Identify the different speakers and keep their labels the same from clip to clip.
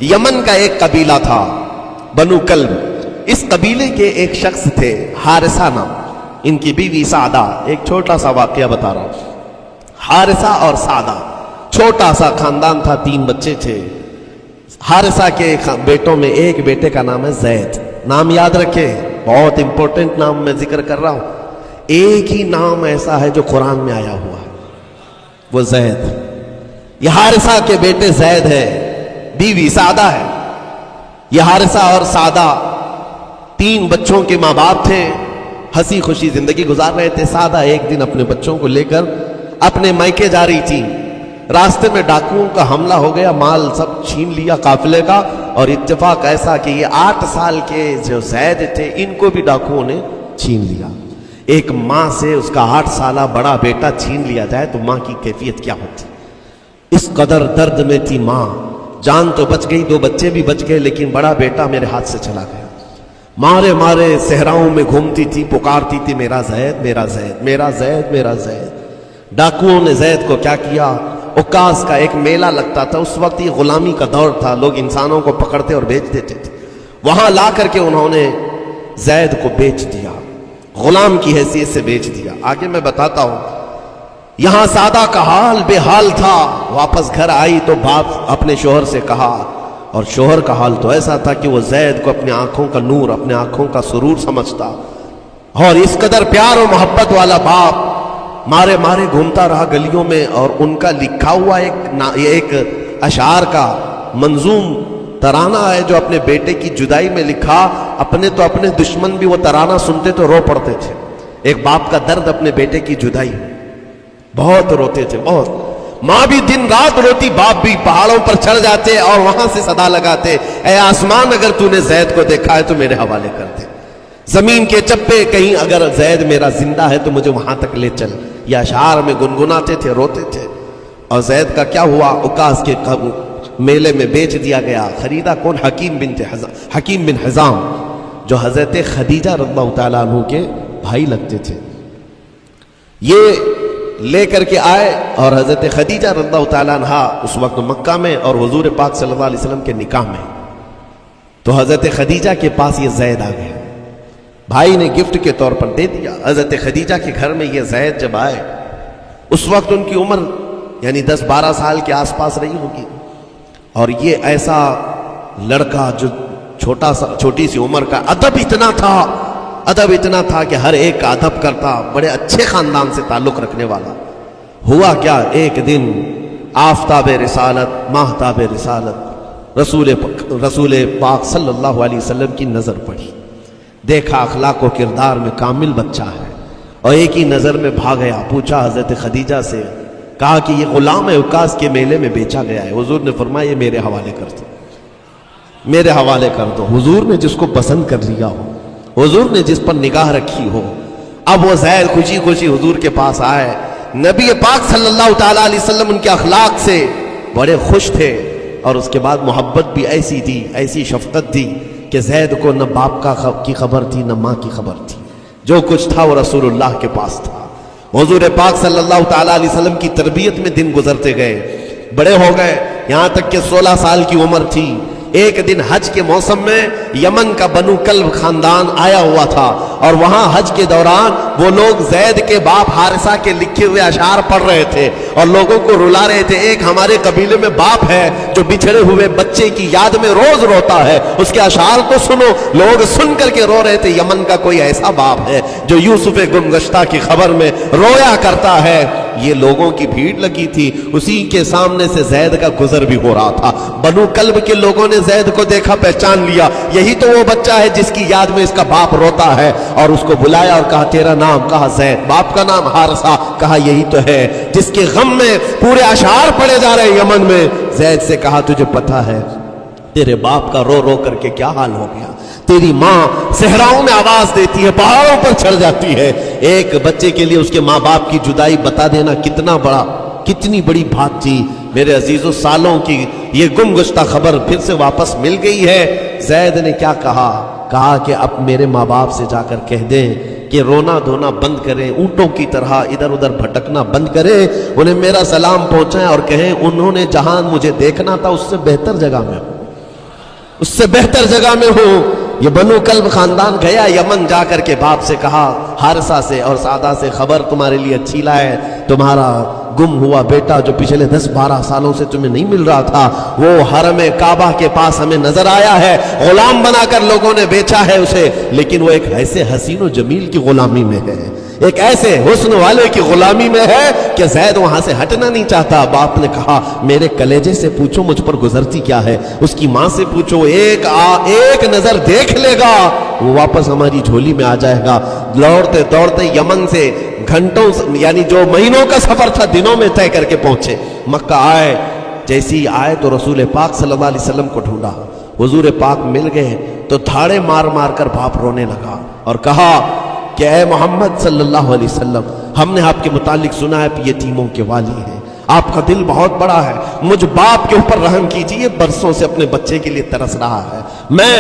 Speaker 1: یمن کا ایک قبیلہ تھا بنو کلب. اس قبیلے کے ایک شخص تھے حارثہ نام، ان کی بیوی سعدہ. ایک چھوٹا سا واقعہ بتا رہا ہوں. حارثہ اور سعدہ چھوٹا سا خاندان تھا، 3 بچے تھے. حارثہ کے بیٹوں میں ایک بیٹے کا نام ہے زید. نام یاد رکھے، بہت امپورٹنٹ نام میں ذکر کر رہا ہوں. ایک ہی نام ایسا ہے جو قرآن میں آیا ہوا ہے، وہ زید. یہ حارثہ کے بیٹے زید ہے، بیوی سعدہ ہے. یہ حارثہ اور سعدہ 3 بچوں کے ماں باپ تھے، ہنسی خوشی زندگی گزار رہے تھے. سعدہ ایک دن اپنے بچوں کو لے کر اپنے میکے جا رہی تھی. راستے میں ڈاکوؤں کا حملہ ہو گیا، مال سب چھین لیا قافلے کا. اور اتفاق ایسا کہ یہ 8 سال کے جو زید تھے ان کو بھی ڈاکوؤں نے چھین لیا. ایک ماں سے اس کا 8 سالہ بڑا بیٹا چھین لیا جائے تو ماں کی کیفیت کیا ہوتی؟ اس قدر درد میں تھی ماں. جان تو بچ گئی، 2 بچے بھی بچ گئے، لیکن بڑا بیٹا میرے ہاتھ سے چلا گیا. مارے مارے صحراؤں میں گھومتی تھی، پکارتی تھی میرا زید میرا زید میرا زید میرا زید. ڈاکوؤں نے زید کو کیا کیا؟ عکاظ کا ایک میلہ لگتا تھا اس وقت، یہ غلامی کا دور تھا، لوگ انسانوں کو پکڑتے اور بیچ دیتے تھے. وہاں لا کر کے انہوں نے زید کو بیچ دیا، غلام کی حیثیت سے بیچ دیا. آگے میں بتاتا ہوں. یہاں سعدہ کا حال بے حال تھا. واپس گھر آئی تو باپ اپنے شوہر سے کہا، اور شوہر کا حال تو ایسا تھا کہ وہ زید کو اپنی آنکھوں کا نور، اپنے آنکھوں کا سرور سمجھتا. اور اس قدر پیار و محبت والا باپ مارے مارے گھومتا رہا گلیوں میں. اور ان کا لکھا ہوا ایک اشعار کا منظوم ترانہ ہے جو اپنے بیٹے کی جدائی میں لکھا. اپنے دشمن بھی وہ ترانہ سنتے تو رو پڑتے تھے. ایک باپ کا درد اپنے بیٹے کی جدائی، بہت روتے تھے بہت. ماں بھی دن رات روتی، باپ بھی پہاڑوں پر چڑھ جاتے اور وہاں سے صدا لگاتے، اے آسمان اگر تو نے زید کو دیکھا ہے تو میرے حوالے کر دے. زمین کے چپے کہیں اگر زید میرا زندہ ہے تو مجھے وہاں تک لے چل. یہ اشعار میں گنگناتے تھے، روتے تھے. اور زید کا کیا ہوا؟ عکاظ کے میلے میں بیچ دیا گیا. خریدا کون؟ حکیم بن حزام، جو حضرت خدیجہ رضی اللہ تعالیٰ عنہ کے بھائی لگتے تھے. یہ لے کر کے آئے اور حضرت خدیجہ رضی اللہ تعالیٰ عنہ اس وقت مکہ میں اور حضور پاک صلی اللہ علیہ وسلم کے نکاح میں. تو حضرت خدیجہ کے پاس یہ زید آ گیا. بھائی نے گفٹ کے طور پر دے دیا. حضرت خدیجہ کے گھر میں یہ زید جب آئے، اس وقت ان کی عمر یعنی 10-12 سال کے آس پاس رہی ہوگی. اور یہ ایسا لڑکا جو چھوٹی سی عمر کا، ادب اتنا تھا کہ ہر ایک کا ادب کرتا، بڑے اچھے خاندان سے تعلق رکھنے والا. ہوا کیا؟ ایک دن آفتاب رسالت، ماہتاب رسالت رسول پاک صلی اللہ علیہ وسلم کی نظر پڑی. دیکھا اخلاق و کردار میں کامل بچہ ہے، اور ایک ہی نظر میں بھاگ گیا. پوچھا حضرت خدیجہ سے، کہا کہ یہ غلام ہے، عکاظ کے میلے میں بیچا گیا ہے. حضور نے فرمایا یہ میرے حوالے کر دو، میرے حوالے کر دو. حضور نے جس کو پسند کر لیا ہو، حضور نے جس پر نگاہ رکھی ہو. اب وہ زید خوشی خوشی حضور کے پاس آئے. نبی پاک صلی اللہ تعالیٰ علیہ وسلم ان کے اخلاق سے بڑے خوش تھے، اور اس کے بعد محبت بھی ایسی تھی، ایسی شفقت تھی کہ زید کو نہ باپ کی خبر تھی نہ ماں کی خبر تھی. جو کچھ تھا وہ رسول اللہ کے پاس تھا. حضور پاک صلی اللہ تعالیٰ علیہ وسلم کی تربیت میں دن گزرتے گئے، بڑے ہو گئے، یہاں تک کہ 16 سال کی عمر تھی. ایک دن حج کے موسم میں یمن کا بنو کلب خاندان آیا ہوا تھا، اور وہاں حج کے دوران وہ لوگ زید کے باپ حارثہ کے لکھے ہوئے اشعار پڑھ رہے تھے اور لوگوں کو رلا رہے تھے. ایک ہمارے قبیلے میں باپ ہے جو بچھڑے ہوئے بچے کی یاد میں روز روتا ہے، اس کے اشعار کو سنو. لوگ سن کر کے رو رہے تھے، یمن کا کوئی ایسا باپ ہے جو یوسف گمگشتہ کی خبر میں رویا کرتا ہے. یہ لوگوں کی بھیڑ لگی تھی، اسی کے سامنے سے زید کا گزر بھی ہو رہا تھا. بنو کلب کے لوگوں نے زید کو دیکھا، پہچان لیا، یہی تو وہ بچہ ہے جس کی یاد میں اس کا باپ روتا ہے. اور اس کو بلایا اور کہا تیرا نام؟ کہا زید. باپ کا نام حارثہ. کہا یہی تو ہے جس کے غم میں پورے اشعار پڑھے جا رہے ہیں یمن میں. زید سے کہا تجھے پتہ ہے تیرے باپ کا رو رو کر کے کیا حال ہو گیا؟ تیری ماں صحراؤں میں آواز دیتی ہے، پہاڑوں پر چڑھ جاتی ہے. ایک بچے کے لیے اس کے ماں باپ کی جدائی بتا دینا کتنی بڑی بات تھی. میرے عزیزوں، سالوں کی یہ گم گشتہ خبر پھر سے واپس مل گئی ہے. زید نے کیا کہا کہ اب میرے ماں باپ سے جا کر کہہ دیں کہ رونا دھونا بند کریں، اونٹوں کی طرح ادھر ادھر بھٹکنا بند کریں. انہیں میرا سلام پہنچائیں اور کہیں انہوں نے جہاں مجھے دیکھنا تھا اس سے بہتر جگہ میں ہوں. اس سے بہتر جگہ میں ہوں. یہ بنو کلب خاندان گیا یمن، جا کر کے باپ سے کہا، حارثہ سے اور سعدہ سے، خبر تمہارے لیے اچھی لائے، تمہارا گم ہوا بیٹا جو پچھلے 10-12 سالوں سے تمہیں نہیں مل رہا تھا، وہ حرم کعبہ کے پاس ہمیں نظر آیا ہے، غلام بنا کر لوگوں نے بیچا ہے اسے، لیکن وہ ایک ایسے حسین و جمیل کی غلامی میں ہے، ایک ایسے حسن والے کی غلامی میں ہے کہ زید وہاں سے ہٹنا نہیں چاہتا. باپ نے کہا میرے کلیجے سے پوچھو مجھ پر گزرتی کیا ہے، اس کی ماں سے پوچھو، ایک نظر دیکھ لے گا وہ واپس ہماری جھولی میں آ جائے گا. دوڑتے دوڑتے یمن سے گھنٹوں، یعنی جو مہینوں کا سفر تھا دنوں میں طے کر کے پہنچے. مکہ آئے، جیسی آئے تو رسول پاک صلی اللہ علیہ وسلم کو ڈھونڈا. حضور پاک مل گئے تو دھاڑے مار مار کر باپ رونے لگا اور کہا کہ اے محمد صلی اللہ علیہ وسلم، ہم نے آپ کے متعلق سنا ہے کہ یتیموں کے والی ہیں، آپ کا دل بہت بڑا ہے، مجھ باپ کے اوپر رحم کیجئے، برسوں سے اپنے بچے کے لیے ترس رہا ہے، میں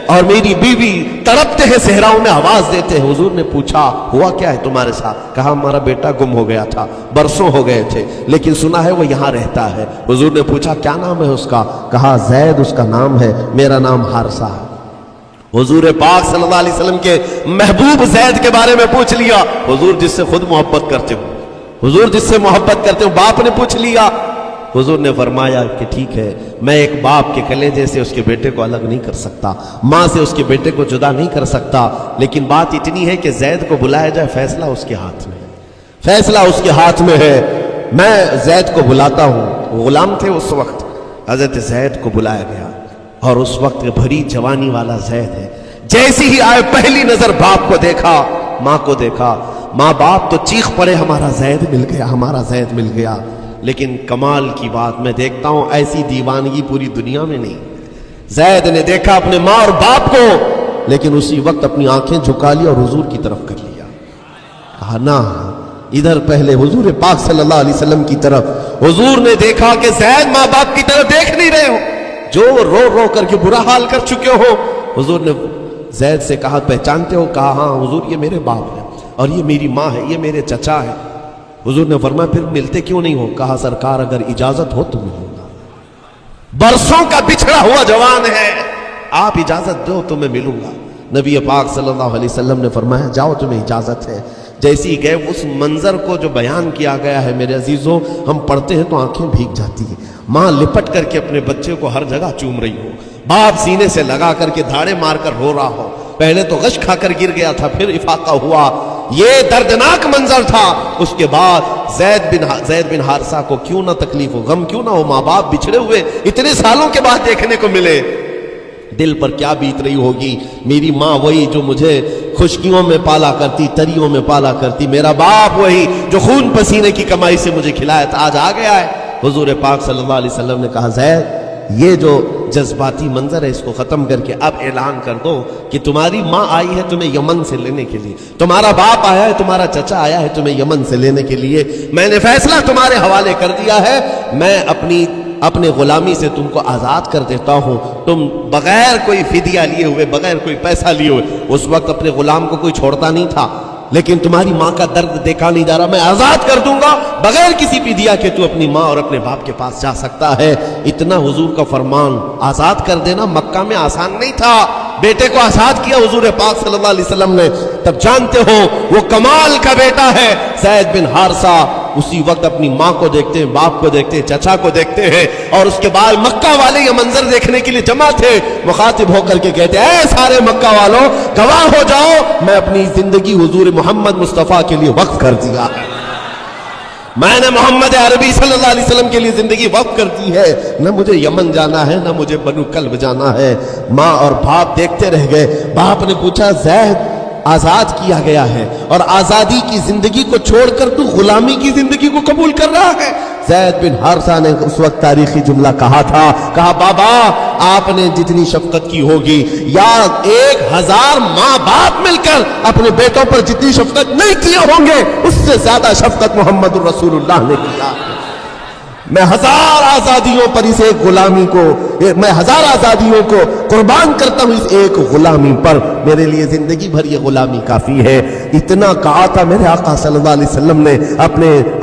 Speaker 1: اور میری بیوی تڑپتے ہیں، صحراؤں میں آواز دیتے ہیں. حضور نے پوچھا ہوا کیا ہے تمہارے ساتھ؟ کہا ہمارا بیٹا گم ہو گیا تھا، برسوں ہو گئے تھے، لیکن سنا ہے وہ یہاں رہتا ہے. حضور نے پوچھا کیا نام ہے اس کا؟ کہا زید اس کا نام ہے، میرا نام حارثہ ہے. حضور پاک صلی اللہ علیہ وسلم کے محبوب زید کے بارے میں پوچھ لیا. حضور جس سے خود محبت کرتے ہو، حضور جس سے محبت کرتے ہو، باپ نے پوچھ لیا. حضور نے فرمایا کہ ٹھیک ہے، میں ایک باپ کے کلیجے سے اس کے بیٹے کو الگ نہیں کر سکتا، ماں سے اس کے بیٹے کو جدا نہیں کر سکتا، لیکن بات اتنی ہے کہ زید کو بلایا جائے، فیصلہ اس کے ہاتھ میں ہے، فیصلہ اس کے ہاتھ میں ہے. میں زید کو بلاتا ہوں. غلام تھے اس وقت، حضرت زید کو بلایا گیا اور اس وقت بھری جوانی والا زید ہے. جیسی ہی آئے پہلی نظر باپ کو دیکھا، ماں کو دیکھا، ماں باپ تو چیخ پڑے ہمارا زید مل گیا، ہمارا زید مل گیا. لیکن کمال کی بات میں دیکھتا ہوں ایسی دیوانگی پوری دنیا میں نہیں. زید نے دیکھا اپنے ماں اور باپ کو، لیکن اسی وقت اپنی آنکھیں جھکا لی اور حضور کی طرف کر لیا. کہا نہ، ادھر پہلے حضور پاک صلی اللہ علیہ وسلم کی طرف. حضور نے دیکھا کہ زید ماں باپ کی طرف دیکھ نہیں رہے ہو، جو رو رو کر کے برا حال کر چکے ہو. حضور نے زید سے کہا پہچانتے ہو؟ کہا ہاں حضور، یہ میرے باپ ہیں اور یہ میری ماں ہے، یہ میرے چچا ہے. حضور نے فرمایا پھر ملتے کیوں نہیں ہو؟ کہا سرکار اگر اجازت ہو تو ملوں گا، برسوں کا بچھڑا ہوا جوان ہے، آپ اجازت دو تو میں ملوں گا. نبی پاک صلی اللہ علیہ وسلم نے فرمایا جاؤ تمہیں اجازت ہے. جیسی گئے اس منظر کو جو بیان کیا گیا ہے میرے عزیزوں، ہم پڑھتے ہیں تو آنکھیں بھیگ جاتی ہیں. ماں لپٹ کر کے اپنے بچے کو ہر جگہ چوم رہی ہو، باپ سینے سے لگا کر کے دھاڑے مار کر رو رہا ہو. پہلے تو غش کھا کر گر گیا تھا، پھر افاقہ ہوا. یہ دردناک منظر تھا. اس کے بعد زید بن حارثہ کو کیوں نہ تکلیف ہو، غم کیوں نہ ہو، ماں باپ بچھڑے ہوئے اتنے سالوں کے بعد دیکھنے کو ملے، دل پر کیا بیت رہی ہوگی. میری ماں وہی جو مجھے خشکیوں میں پالا کرتی، تریوں میں پالا کرتی، میرا باپ وہی جو خون پسینے کی کمائی سے مجھے کھلایا تھا، آج آ گیا ہے. حضور پاک صلی اللہ علیہ وسلم نے کہا زید یہ جو جذباتی منظر ہے اس کو ختم کر کے اب اعلان کر دو کہ تمہاری ماں آئی ہے تمہیں یمن سے لینے کے لیے، تمہارا باپ آیا ہے، تمہارا چچا آیا ہے تمہیں یمن سے لینے کے لیے. میں نے فیصلہ تمہارے حوالے کر دیا ہے، میں اپنے غلامی سے تم کو آزاد کر دیتا ہوں. تم بغیر کوئی فدیہ لیے ہوئے، بغیر کوئی پیسہ لیے ہوئے، اس وقت اپنے غلام کو کوئی چھوڑتا نہیں تھا، لیکن تمہاری ماں کا درد دیکھا نہیں جا رہا، میں آزاد کر دوں گا بغیر کسی فدیہ کے، تو اپنی ماں اور اپنے باپ کے پاس جا سکتا ہے. اتنا حضور کا فرمان. آزاد کر دینا مکہ میں آسان نہیں تھا. بیٹے کو آزاد کیا حضور پاک صلی اللہ علیہ وسلم نے. تب جانتے ہو وہ کمال کا بیٹا ہے زید بن حارثہ. اسی وقت اپنی ماں کو دیکھتے ہیں، باپ کو دیکھتے ہیں، چچا کو دیکھتے ہیں، اور اس کے بعد مکہ والے یہ منظر دیکھنے کے لیے جمع تھے. مخاطب ہو کر کے کہتے ہیں اے سارے مکہ والوں گواہ ہو جاؤ، میں اپنی زندگی حضور محمد مصطفیٰ کے لیے وقف کر دیا ہے. میں نے محمد عربی صلی اللہ علیہ وسلم کے لیے زندگی وقف کر دی ہے. نہ مجھے یمن جانا ہے، نہ مجھے بنو کلب جانا ہے. ماں اور باپ دیکھتے رہ گئے. باپ نے پوچھا زید آزاد کیا گیا ہے اور آزادی کی زندگی کو چھوڑ کر تو غلامی کی زندگی کو قبول کر رہا ہے؟ زید بن حارثہ نے اس وقت تاریخی جملہ کہا تھا، کہا بابا آپ نے جتنی شفقت کی ہوگی یا 1000 ماں باپ مل کر اپنے بیٹوں پر جتنی شفقت نہیں کیے ہوں گے اس سے زیادہ شفقت محمد الرسول اللہ نے کیا. میں 1000 آزادیوں پر اسے غلامی کو میں ہزار آزادیوں کو قربان کرتا ہوں اس ایک غلامی پر، میرے لیے زندگی بھر یہ غلامی کافی ہے۔ اتنا کہا تھا میرے آقا صلی اللہ علیہ وسلم نے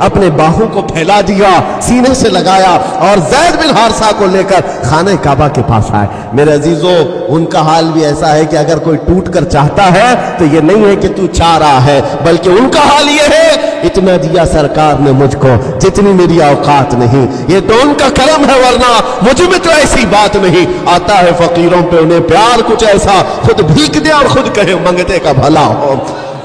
Speaker 1: اپنے باہوں کو پھیلا دیا، سینے سے لگایا اور زید بن حارثہ کو لے کر خانہ کعبہ کے پاس آئے۔ میرے عزیزو، ان کا حال بھی ایسا ہے کہ اگر کوئی ٹوٹ کر چاہتا ہے تو یہ نہیں ہے کہ تو چاہ رہا ہے، بلکہ ان کا حال یہ ہے اتنا دیا سرکار نے مجھ کو جتنی میری اوقات نہیں، یہ تو ان کا کرم ہے، ورنہ مجھ میں تو ایسی بات نہیں۔ آتا ہے فقیروں پہ انہیں پیار کچھ ایسا، خود بھیک دے اور خود کہے منگتے کا بھلا ہو۔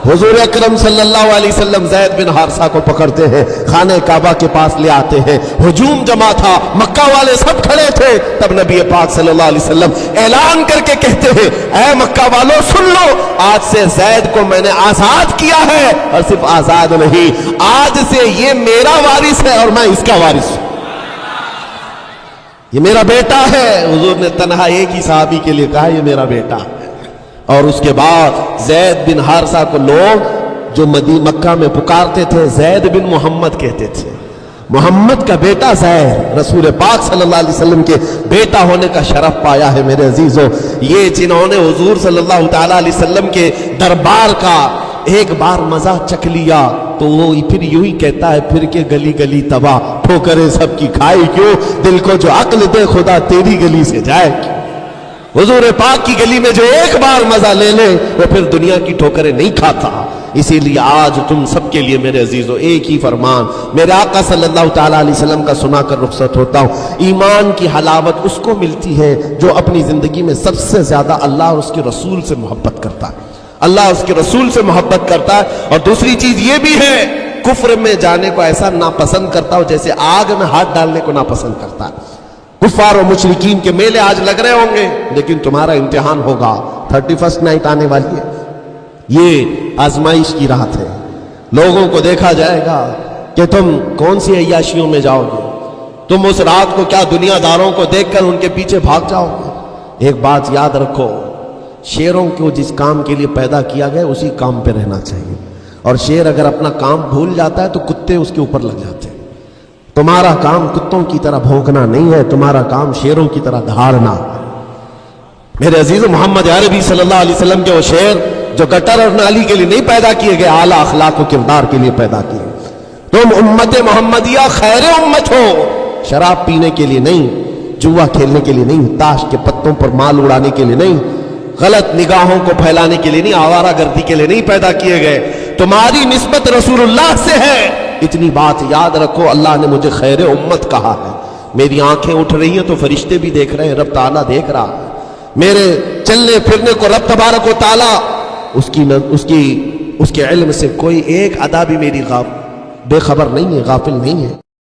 Speaker 1: حضور اکرم صلی اللہ علیہ وسلم زید بن حارثہ کو پکڑتے ہیں، خانہ کعبہ کے پاس لے آتے ہیں، ہجوم جمع تھا، مکہ والے سب کھڑے تھے۔ تب نبی پاک صلی اللہ علیہ وسلم اعلان کر کے کہتے ہیں، اے مکہ والوں سن لو، آج سے زید کو میں نے آزاد کیا ہے، اور صرف آزاد نہیں، آج سے یہ میرا وارث ہے اور میں اس کا وارث ہوں، یہ میرا بیٹا ہے۔ حضور نے تنہا ایک ہی صحابی کے لیے کہا یہ میرا بیٹا ہے۔ اور اس کے بعد زید بن حارثہ کو لوگ جو مکہ میں پکارتے تھے زید بن محمد کہتے تھے، محمد کا بیٹا زید، رسول پاک صلی اللہ علیہ وسلم کے بیٹا ہونے کا شرف پایا ہے۔ میرے عزیزو، یہ جنہوں نے حضور صلی اللہ تعالی علیہ وسلم کے دربار کا ایک بار مزہ چکھ لیا تو وہ پھر یوں ہی کہتا ہے پھر کے گلی گلی تباہ، ٹھوکریں سب کی کھائی کیوں، دل کو جو عقل دے خدا تیری گلی سے جائے کیوں۔ حضور پاک کی گلی میں جو ایک بار مزہ لے لے وہ پھر دنیا کی ٹھوکریں نہیں کھاتا۔ اسی لیے آج تم سب کے لیے میرے عزیزو ایک ہی فرمان میرے آقا صلی اللہ تعالی علیہ وسلم کا سنا کر رخصت ہوتا ہوں۔ ایمان کی حلاوت اس کو ملتی ہے جو اپنی زندگی میں سب سے زیادہ اللہ اور اس کے رسول سے محبت کرتا ہے، اللہ اس کے رسول سے محبت کرتا ہے۔ اور دوسری چیز یہ بھی ہے، کفر میں جانے کو ایسا ناپسند کرتا ہو جیسے آگ میں ہاتھ ڈالنے کو ناپسند کرتا ہے۔ کفار و مشرکین کے میلے آج لگ رہے ہوں گے، لیکن تمہارا امتحان ہوگا، 31 نائٹ آنے والی ہے، یہ آزمائش کی رات ہے۔ لوگوں کو دیکھا جائے گا کہ تم کون سی عیاشیوں میں جاؤ گے، تم اس رات کو کیا دنیا داروں کو دیکھ کر ان کے پیچھے بھاگ جاؤ گے۔ ایک بات یاد رکھو، شیروں کو جس کام کے لیے پیدا کیا گیا اسی کام پہ رہنا چاہیے، اور شیر اگر اپنا کام بھول جاتا ہے تو کتے اس کے اوپر لگ جاتے ہیں۔ تمہارا کام کتوں کی طرح بھونکنا نہیں ہے، تمہارا کام شیروں کی طرح دھاڑنا۔ میرے عزیز، محمد عربی صلی اللہ علیہ وسلم کے وہ شیر جو گٹر اور نالی کے لیے نہیں پیدا کیے گئے، اعلیٰ اخلاق و کردار کے لیے پیدا کیے۔ تم امت محمدیہ خیر امت ہو، شراب پینے کے لیے نہیں، جوا کھیلنے کے لیے نہیں، تاش کے پتوں پر مال اڑانے کے لیے نہیں، غلط نگاہوں کو پھیلانے کے لیے نہیں، آوارہ گردی کے لیے نہیں پیدا کیے گئے۔ تمہاری نسبت رسول اللہ سے ہے، اتنی بات یاد رکھو۔ اللہ نے مجھے خیر امت کہا ہے، میری آنکھیں اٹھ رہی ہیں تو فرشتے بھی دیکھ رہے ہیں، رب تعالیٰ دیکھ رہا ہے میرے چلنے پھرنے کو، رب تبارک و تعالیٰ اس کے علم سے کوئی ایک ادا بھی میری بے خبر نہیں ہے، غافل نہیں ہے۔